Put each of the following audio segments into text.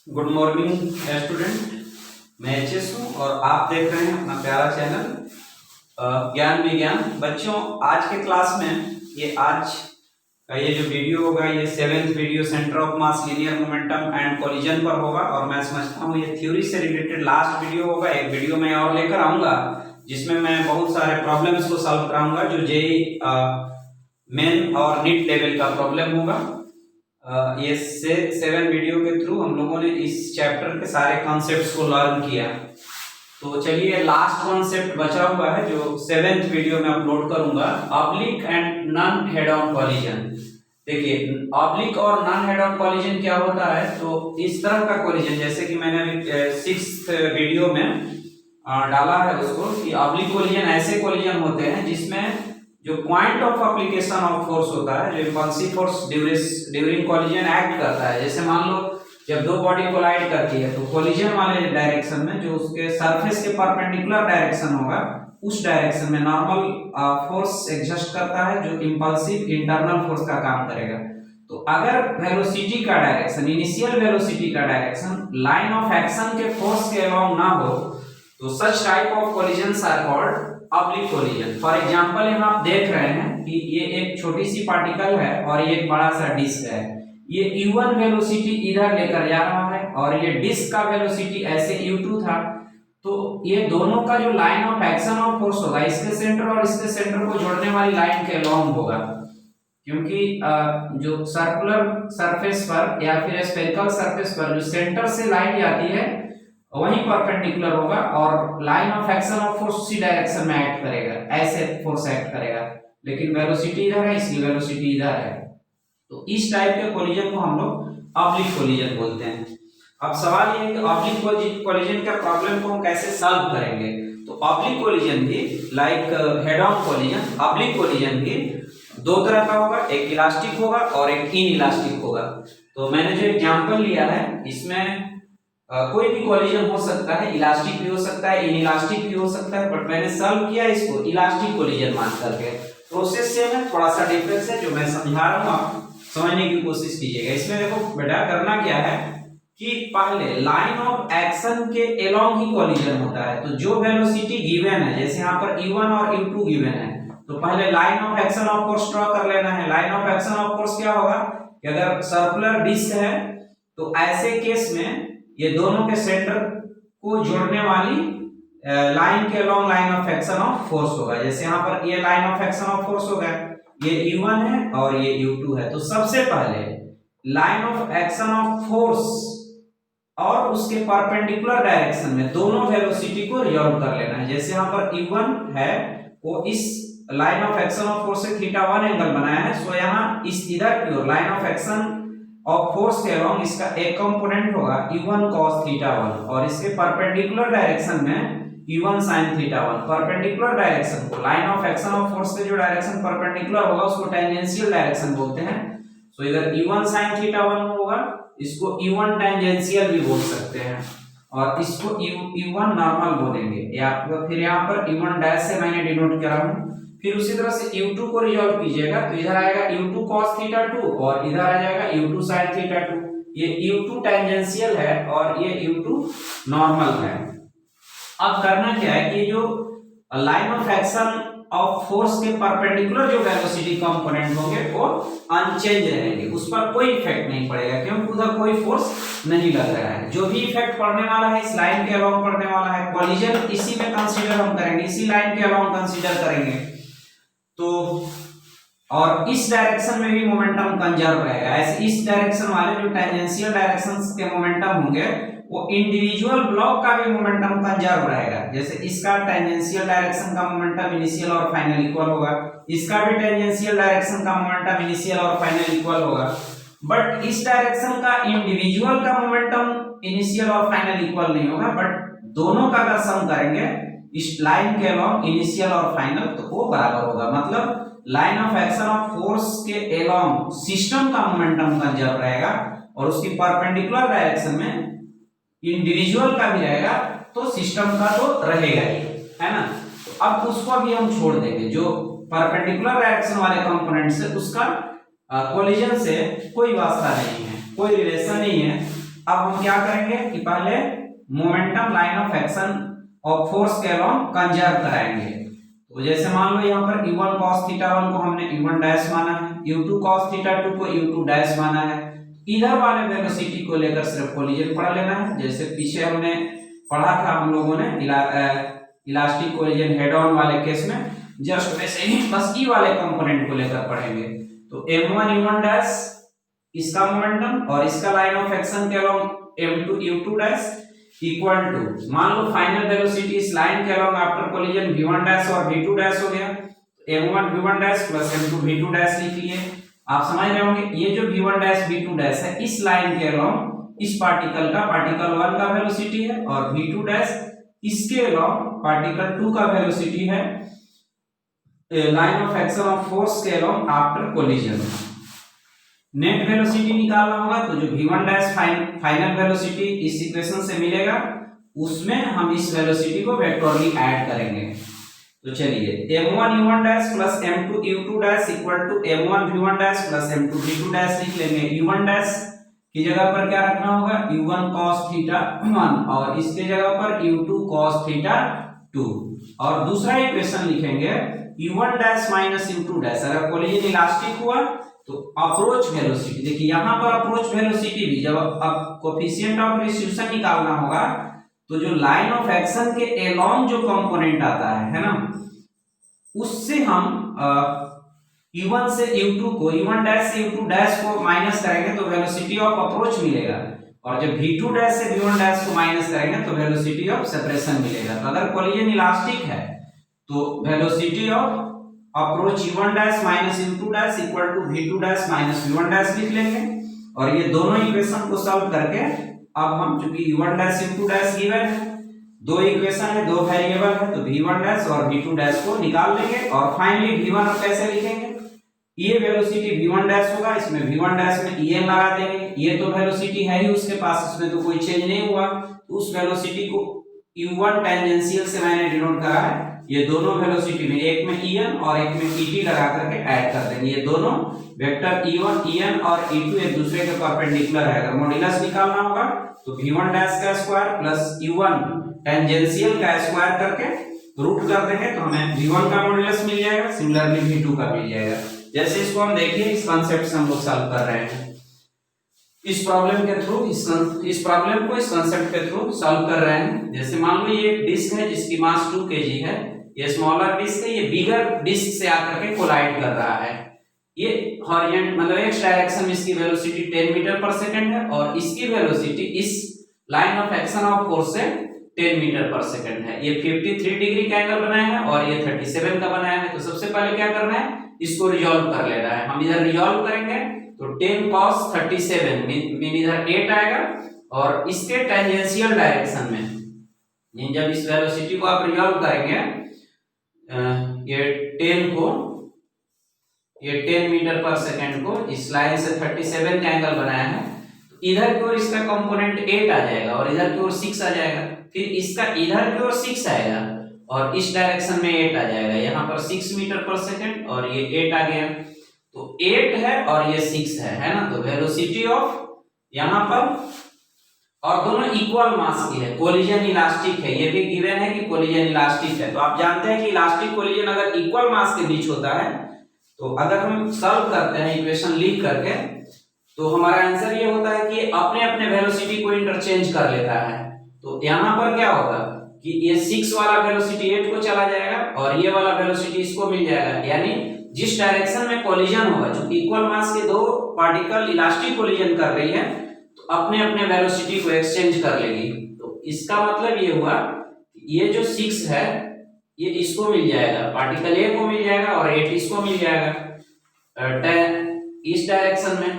Good morning student, मैं HS हूँ और आप देख रहे हैं अपना प्यारा चैनल ज्ञान विज्ञान। बच्चों, आज के क्लास में आज का ये जो वीडियो होगा ये 7th video centre of mass, linear momentum and collision पर होगा। और मैं समझता हूँ ये थ्योरी से रिलेटेड लास्ट वीडियो होगा। एक वीडियो मैं और लेकर आऊंगा जिसमें मैं बहुत सारे प्रॉब्लम्स को सॉल्व कराऊंगा जो जेईई मेन और नीट लेवल का प्रॉब्लम होगा। ये 7 वीडियो के थ्रू हम लोगों ने इस चैप्टर के सारे कॉन्सेप्ट्स को लर्न किया। तो चलिए, लास्ट कॉन्सेप्ट बचा हुआ है जो 7th वीडियो में अपलोड करूंगा, oblique and non head on collision. देखिए, ऑब्लिक और नॉन हेड ऑन कॉलिजन क्या होता है। तो इस तरह का कॉलिजन, जैसे कि मैंने अभी 6th वीडियो में डाला है उसको, कि ऑब्लिक कॉलिजन ऐसे कॉलिजन होते हैं जिसमें जो point of application of force होता है, जो impulsive force during collision act करता है। जैसे मान लो जब दो बॉडी कोलाइड करती है तो कॉलिजन वाले डायरेक्शन में जो उसके सरफेस के परपेंडिकुलर डायरेक्शन होगा उस डायरेक्शन में नॉर्मल फोर्स एग्जिस्ट करता है जो इम्पल्सिव इंटरनल फोर्स का काम करेगा। तो अगर वेलोसिटी का डायरेक्शन, इनिशियल वेलोसिटी का डायरेक्शन लाइन ऑफ एक्शन के फोर्स के अलोंग ना हो तो such type of collisions are called oblique collision. For example, यहाँ आप देख रहे हैं कि ये एक छोटी सी पार्टिकल है और ये एक बड़ा सा डिस्क है। ये u1 वेलोसिटी इधर लेकर जा रहा है और ये डिस्क का वेलोसिटी ऐसे u2 था। तो ये दोनों का जो line of action of force होगा इसके सेंटर और इसके सेंटर को जोड़ने वाली लाइन के लॉन्ग होगा, क्योंकि जो सर्कुलर सरफेस पर या फिर स्फेरिकल सरफेस पर जो सेंटर से लाइन जाती है वही परपेंडिकुलर होगा और line of action of force उसी डायरेक्शन में एक्ट करेगा, ऐसे फोर्स एक्ट करेगा। लेकिन वेलोसिटी इधर है इसलिए वेलोसिटी इधर है। तो इस टाइप के कोलिजन को हम लोग ऑब्लिक कोलिजन बोलते हैं। अब सवाल ये है कि ऑब्लिक कोलिजन का प्रॉब्लम को हम कैसे सॉल्व करेंगे। तो ऑब्लिक कोलिजन भी like head on collision, oblique collision भी दो तरह का होगा, एक इलास्टिक होगा और एक इन इलास्टिक होगा। तो मैंने जो एग्जांपल लिया है इसमें कोई भी कॉलिजन हो सकता है, इलास्टिक भी हो सकता है, इन इलास्टिक भी हो सकता है, बट मैंने सॉल्व किया इसको इलास्टिक कॉलिजन मान करके। प्रोसेस से में थोड़ा सा डिफरेंस है जो मैं समझा रहा हूँ, आप समझने की कोशिश कीजिएगा। इसमें देखो बेटा, करना क्या है कि पहले लाइन ऑफ एक्शन के अलोंग ही कॉलिजन होता है। तो जो वेलोसिटी गिवन है, जैसे यहाँ पर u1 और u2 गिवन है, तो पहले line of action of force draw कर लेना है। Line of action of force क्या होगा कि अगर सर्कुलर डिस्क है तो ऐसे केस में ये दोनों के सेंटर को जोड़ने वाली लाइन के along line of action of force होगा। जैसे यहाँ पर ये line of action of force होगा, ये u1 है और ये u2 है। तो सबसे पहले line of action of force और उसके परपेंडिकुलर डायरेक्शन में दोनों वेलोसिटी को रिजॉल्व कर लेना है। जैसे यहाँ पर u1 है वो इस line of action of force से θ1 एंगल बनाया है, सो यहाँ इस इधर की ओर line of action of force के अलोंग इसका एक कंपोनेंट होगा u1 cos θ1 और इसके परपेंडिकुलर डायरेक्शन में u1 sin θ1। परपेंडिकुलर डायरेक्शन को, line of action of force के जो डायरेक्शन परपेंडिकुलर होगा उसको टेंजेंशियल डायरेक्शन बोलते हैं। सो इधर u1 sin θ1 होगा, इसको u1 टेंजेंशियल भी बोल सकते हैं और इसको u1 नॉर्मल बोलेंगे, या फिर यहाँ पर u1 डैश से मैंने डिनोट करा हूँ। फिर उसी तरह से u2 को रिजॉल्व कीजिएगा तो इधर आएगा u2 cos θ2 और इधर आ जाएगा u2 sin θ2। ये u2 टेंजेंशियल है और ये u2 नॉर्मल है। अब करना क्या है कि जो line of action of force के परपेंडिकुलर जो वेलोसिटी कंपोनेंट होंगे वो अनचेंज रहेंगे, उस पर कोई इफेक्ट नहीं पड़ेगा क्योंकि उधर कोई फोर्स नहीं लग रहा है। जो भी इफेक्ट पड़ने वाला है इस लाइन के अलोंग पड़ने वाला है। कॉलिजन इसी में कंसीडर हम करेंगे, इसी लाइन के अलोंग कंसीडर करेंगे। तो और इस डायरेक्शन में भी मोमेंटम कंजर्व रहेगा। ऐसे इस डायरेक्शन वाले जो टेंजेंशियल डायरेक्शंस के मोमेंटम होंगे वो इंडिविजुअल ब्लॉक का भी मोमेंटम कंजर्व रहेगा। जैसे इसका टेंजेंशियल डायरेक्शन का मोमेंटम इनिशियल और फाइनल इक्वल होगा, इसका भी टेंजेंशियल डायरेक्शन का मोमेंटम इनिशियल और फाइनल इक्वल होगा। बट इस डायरेक्शन का इंडिविजुअल का मोमेंटम इनिशियल और फाइनल इक्वल नहीं होगा, बट दोनों का अगर सम करेंगे इस लाइन के अलोंग इनिशियल और फाइनल तो वो बराबर होगा। मतलब line of action of force के अलोंग सिस्टम का मोमेंटम कंजर्व रहेगा और उसकी परपेंडिकुलर डायरेक्शन में इंडिविजुअल का भी रहेगा तो सिस्टम का तो रहेगा ही, है ना। तो अब उसको भी हम छोड़ देंगे, जो परपेंडिकुलर डायरेक्शन वाले कंपोनेंट्स है उसका कोलिजन से कोई वास्ता नहीं है, कोई रिलेशन नहीं है। अब हम क्या करेंगे कि पहले मोमेंटम लाइन ऑफ एक्शन और फोर्स के अलोंग कंजर्व कराएंगे। तो जैसे मान लो यहाँ पर u1 cos θ1 को हमने u1 डैश माना है, u2 cos θ2 को u2 डैश माना है। इधर वाले वेलोसिटी को लेकर सिर्फ कोलिजन पढ़ लेना है, जैसे पीछे हमने पढ़ा था हम लोगों ने इलास्टिक कोलिजन हेड ऑन वाले केस में, जस्ट वैसे ही बस ई वाले कंपोनेंट को लेकर पढ़ेंगे। तो m1 u1 डैश इसका मोमेंटम और इसका लाइन ऑफ एक्शन के along m2 u2 dash equal to, मान लो फाइनल वेलोसिटी इस लाइन के along after collision v1 dash और v2 डैश हो गया, m1 v1 dash plus m2 v2 dash लिख लिए। आप समझ रहे होंगे ये जो v1 डैश v2 डैश है इस लाइन के अलोंग इस पार्टिकल का पार्टिकल 1 का वेलोसिटी है, और v2 डैश इसके अलोंग पार्टिकल 2 का वेलोसिटी है, line of action of force के along after collision. Net velocity निकालना होगा, तो जो v1 डैश फाइनल वेलोसिटी इस इक्वेशन से मिलेगा उसमें हम इस वेलोसिटी को वेक्टोरली ऐड करेंगे। तो चलिए m1 u1 dash plus m2 u2 dash equal to m1 v1 dash plus m2 v2 dash लिख लेंगे। u1 डैश की जगह पर क्या रखना होगा u1 cos θ1 और इसके जगह पर u2 cos θ2, और दूसरा इक्वेशन लिखेंगे u1 dash minus u2 dash. अगर कोलिजन इलास्टिक हुआ तो अप्रोच वेलोसिटी, देखिए यहाँ पर अप्रोच वेलोसिटी भी जब अब कोफिशिएंट ऑफ डिस्ट्रीब्यूशन निकालना होगा तो जो लाइन ऑफ एक्शन के एलोंग जो कंपोनेंट आता है ना, उससे हम u1 से u2 को u1 डैश से u2 डैश को माइनस करेंगे तो वेलोसिटी ऑफ अप्रोच मिलेगा, और जब v2 डैश से v1 डैश को माइनस करेंगे तो वेलोसिटी ऑफ सेपरेशन मिलेगा। तो अगर कोलिजन इलास्टिक है तो velocity of approach u1 dash minus u2 dash equal to v2 dash minus v1 dash लिख लेंगे, और ये दोनों इक्वेशन को सॉल्व करके अब हम चूंकि u1 dash u2 dash given है, दो इक्वेशन है, दो वेरिएबल है, तो v1 डैश और v2 डैश को निकाल लेंगे, और फाइनली v1 अब कैसे लिखेंगे, ये वेलोसिटी v1 डैश होगा, इसमें v1 डैश में en लगा देंगे, ये तो वेलोसिटी है ही उसके पास, इसमें तो कोई चेंज नहीं हुआ, तो उस वेलोसिटी को u1 टेंजेंशियल से मैंने डिनोट करा है। ये दोनों वेलोसिटी में एक में en और एक में et लगा करके ऐड कर देंगे। ये दोनों वेक्टर e1 en और e2 एक दूसरे के परपेंडिकुलर है। अगर मॉड्यूलस निकालना होगा तो v1 डैश का स्क्वायर प्लस u1 टेंजेंशियल का स्क्वायर करके रूट कर देंगे तो हमें v1 का मॉड्यूलस मिल जाएगा, सिमिलरली v2 का मिल जाएगा। जैसे इसको हम देखिए इस कॉन्सेप्ट से हम लोग सॉल्व कर रहे हैं, इस प्रॉब्लम के थ्रू इस प्रॉब्लम को इस कॉन्सेप्ट के थ्रू सॉल्व कर रहे हैं। जैसे मान लो ये एक डिस्क है जिसकी मास 2 kg है, ये स्मॉलर डिस्क है, ये बिगर डिस्क से आकर के कोलाइड कर रहा है। ये हॉरिजॉन्टल मतलब एक्स डायरेक्शन में इसकी वेलोसिटी 10 मीटर पर सेकंड है, और इसकी वेलोसिटी इस line of action of force से 10 मीटर पर सेकंड है। ये 53 डिग्री का एंगल बनाया है और ये 37 का बनाया है। तो सबसे पहले क्या करना है, इसको रिजॉल्व कर लेना है। हम इधर रिजॉल्व करेंगे तो 10 cos 37 मीन इधर 8 आएगा, और इसके टेंजेंशियल डायरेक्शन में जब इस वेलोसिटी को आप रिजॉल्व करेंगे ये 10 मीटर पर सेकंड को इस लाइन से 37 का एंगल बनाया है, तो इधर की ओर इसका कंपोनेंट 8 आ जाएगा और इधर की ओर 6 आ जाएगा, फिर इसका इधर की ओर 6 आएगा और इस डायरेक्शन में 8 आ जाएगा। यहाँ पर 6 मीटर पर सेकंड और ये 8 आ गया, तो 8 है और ये 6 है ना। तो वेलोसिटी ऑफ यहाँ पर, और दोनों इक्वल मास की है, कोलिजन इलास्टिक है, ये भी गिवन है कि कोलिजन इलास्टिक है। तो आप जानते हैं कि इलास्टिक कोलिजन अगर इक्वल मास के बीच होता है तो अगर हम सॉल्व करते हैं इक्वेशन लिख करके तो हमारा आंसर ये होता है कि अपने अपने वेलोसिटी को इंटरचेंज कर लेता है। तो यहाँ पर क्या होगा कि ये 6 वाला वेलोसिटी 8 को चला जाएगा और ये वाला वेलोसिटी इसको मिल जाएगा, यानी जिस डायरेक्शन में कोलिजन होगा, चूंकि इक्वल मास के दो पार्टिकल इलास्टिक कोलिजन कर रही है तो अपने अपने वेलोसिटी को एक्सचेंज कर लेगी। तो इसका मतलब ये हुआ ये जो 6 है ये इसको मिल जाएगा, पार्टिकल ए को मिल जाएगा और 8 इसको मिल जाएगा इस डायरेक्शन में,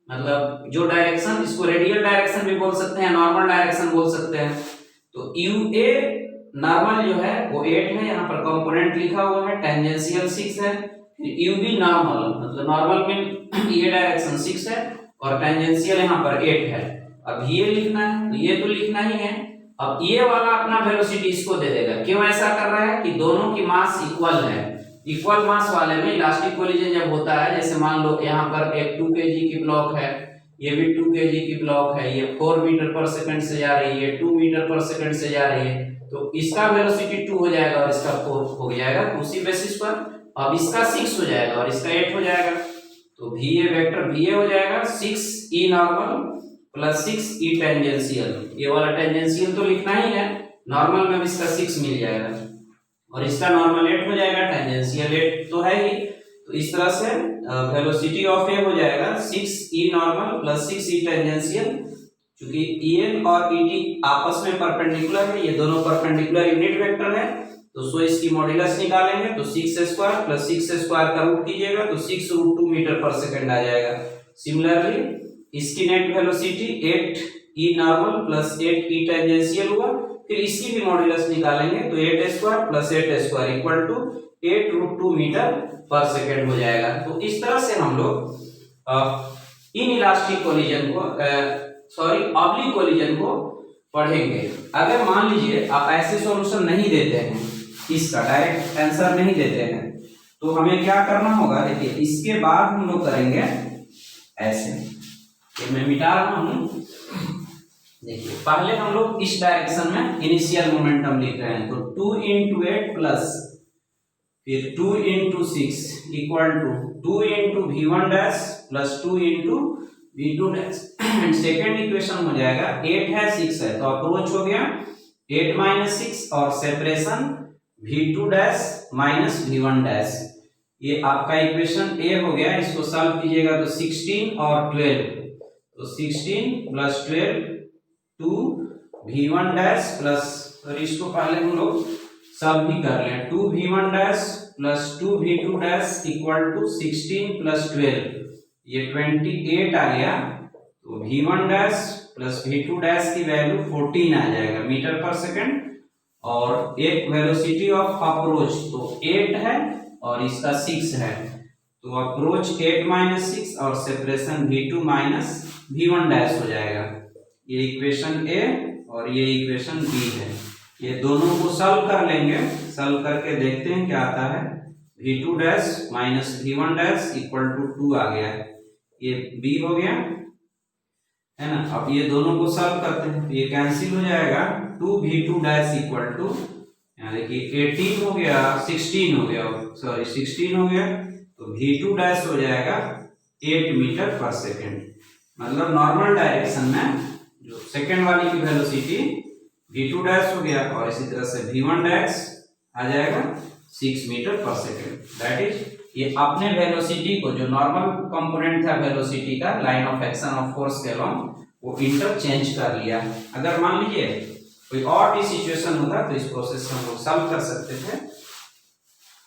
मतलब जो डायरेक्शन, इसको रेडियल डायरेक्शन भी बोल सकते हैं, नॉर्मल डायरेक्शन बोल सकते हैं। तो यू ए नॉर्मल जो है वो 8 है, यहाँ पर कंपोनेंट लिखा हुआ है, टेंजेंशियल 6 है, यू बी नॉर्मल मतलब नॉर्मल में ये डायरेक्शन 6 है और टेंजेंशियल यहाँ पर 8 है। अब ये लिखना है तो ये तो लिखना ही है। अब ये वाला अपना वेलोसिटी इसको दे देगा, क्यों ऐसा कर रहा है कि दोनों की मास इक्वल है, इक्वल मास वाले में इलास्टिक कोलिजन जब होता है, जैसे मान लो यहाँ पर एक 2 kg की ब्लॉक है, ये भी 2 kg की ब्लॉक है, ये 4 मीटर पर सेकंड से जा रही है, 2 मीटर पर सेकंड से जा रही है, तो इसका वेलोसिटी 2 हो जाएगा और इसका 4 हो जाएगा। तो उसी बेसिस पर अब इसका 6 हो जाएगा और इसका 8 हो जाएगा। तो VA वेक्टर VA हो जाएगा 6E normal plus 6E tangential. ये वाला टेंजेंशियल तो लिखना ही है, नॉर्मल में इसका 6 मिल जाएगा और इसका नॉर्मल 8 हो जाएगा, टेंजेंशियल 8 तो है ही। तो इस तरह से वेलोसिटी ऑफ ए हो जाएगा 6E normal plus 6E tangential. क्योंकि EN और ET आपस में परपेंडिकुलर है, ये दोनों परपेंडिकुलर यूनिट वेक्टर है, तो सो इसकी मॉड्यूलस निकालेंगे तो 6 स्क्वायर प्लस 6 स्क्वायर का रूट कीजिएगा तो 6√2 मीटर पर सेकंड आ जाएगा। सिमिलरली इसकी net velocity 8E normal plus 8E tangential हुआ, फिर इसकी भी मॉड्यूलस निकालेंगे तो 8 square plus 8 square equal to 8√2 metre पर सेकंड हो जाएगा। तो इस तरह से हम लोग इन इलास्टिक कोलिजन को ऑब्लिक कोलिजन को पढ़ेंगे। अगर मान लीजिए आप ऐसे सॉल्यूशन नहीं देते हैं, इसका डायरेक्ट आंसर नहीं देते हैं, तो हमें क्या करना होगा, देखिए इसके बाद हम लोग करेंगे ऐसे, ये मैं मिटा रहा हूं। देखिए पहले हम लोग इस डायरेक्शन में इनिशियल मोमेंटम लिख रहे हैं, तो 2 × 8 प्लस फिर 2 × 6 equal to 2 × V1 dash plus 2 × V2 dash. Second equation हो जाएगा 8 है 6 है, तो अप्रोच हो गया 8 - 6 और separation V2 dash minus V1 dash. ये आपका इक्वेशन ए हो गया। इसको सॉल्व कीजिएगा तो 16 और 12, तो 16 प्लस 12 2 V1 डैश प्लस, और इसको पहले हम लोग सॉल्व भी कर लें, 2 V1 dash plus 2 V2 dash equal to 16 plus 12, ये 28 आ गया। तो V1 dash plus V2 dash की वैल्यू 14 आ जाएगा मीटर पर सेकंड, और एक वेलोसिटी ऑफ अप्रोच तो 8 है और इसका 6 है, तो अप्रोच 8 - 6 और separation V2 minus V1 dash हो जाएगा। ये इक्वेशन ए और ये इक्वेशन बी है। ये दोनों को सॉल्व कर लेंगे, सॉल्व करके देखते हैं क्या आता है। V2 dash minus V1 dash equal to 2 आ गया, ये बी हो गया है ना। अब ये दोनों को सॉल्व करते हैं, ये कैंसिल हो जाएगा, 2 V2 डैश इक्वल टू, यहाँ देखिए 18 हो गया 16 हो गया, सॉरी 16 हो गया, तो V2 डैश हो जाएगा 8 मीटर पर सेकेंड। मतलब नॉर्मल डायरेक्शन में जो सेकेंड वाली की वेलोसिटी V2 डैश हो गया और इसी तरह से V1 डैश आ जाएगा 6 मीटर पर सेकेंड। दैट इज ये अपने वेलोसिटी को, जो नॉर्मल कंपोनेंट था वेलोसिटी का line of action of force के अलोंग, वो इंटरचेंज कर लिया। अगर मान लीजिए कोई और भी सिचुएशन होता तो इस प्रोसेस से हम लोग सॉल्व कर सकते थे।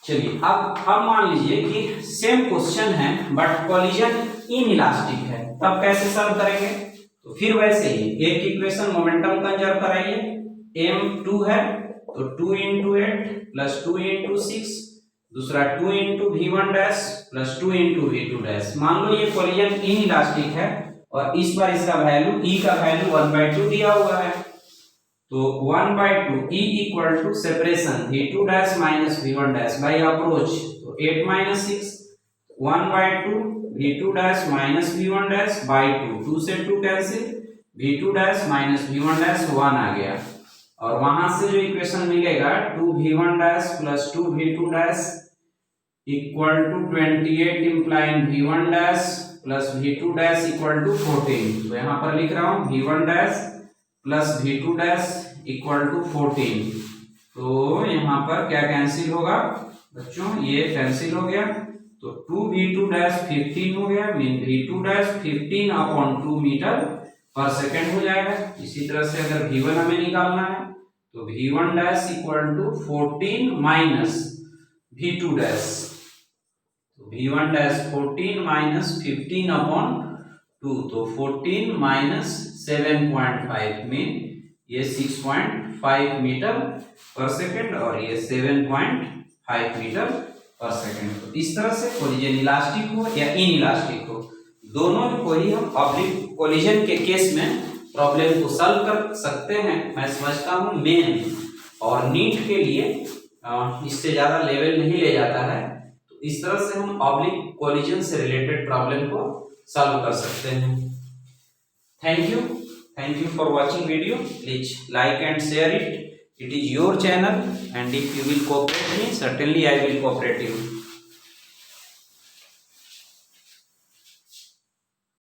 चलिए अब मान लीजिए कि सेम क्वेश्चन है बट कोलिजन इनइलास्टिक है, तब कैसे सॉल्व करेंगे। तो फिर वैसे ही एक इक्वेशन मोमेंटम कंजर्व कराइए, m2 है तो 2 × 8 प्लस 2 × 6, दूसरा 2 × V1 dash plus 2 × V2 dash. मान लो ये कोलिजन इनइलास्टिक है और इस बार इसका वैल्यू E का वैल्यू 1/2 दिया हुआ है, तो 1/2 E equal to separation V2 dash minus V1 dash by approach, तो 8 - 6 1/2 V2 dash minus V1 dash by 2, 2 से 2 cancel, V2 dash minus V1 dash 1 आ गया, और वहां से जो इक्वेशन मिलेगा 2 V1 dash plus 2 V2 dash equal to 28 implying V1 dash plus V2 dash equal to 14। तो यहाँ पर लिख रहा हूँ V1 dash plus V2 dash equal to 14। तो यहाँ पर क्या कैंसिल होगा बच्चों, ये कैंसिल हो गया, तो 2 V2 डैश 15 हो गया, मीन V2 डैश 15/2 मीटर पर सेकेंड हो जाएगा। इसी तरह से अगर V1 हमें निकालना है तो V1 dash equal to 14 minus V2 dash, तो V1 डैश 14 माइनस 15/2, तो 14 माइनस 7.5 मीन ये 6.5 मीटर पर सेकेंड और ये 7.5 मीटर पर सेकेंड। तो इस तरह से कोलिजन इलास्टिक हो या इनइलास्टिक हो, दोनों को ही हम ऑब्लिक कोलिजन के केस में प्रॉब्लम को सॉल्व कर सकते हैं। मैं समझता हूं मेन और नीट के लिए इससे ज़्यादा लेवल नहीं ले जाता है। तो इस तरह से हम ऑब्लिक कोलिजन से रिलेटेड प्रॉब्लम को सॉल्व कर सकते हैं। Thank you for watching video. Please like and share it. It is your channel, and if you will cooperate me, certainly I will cooperate you.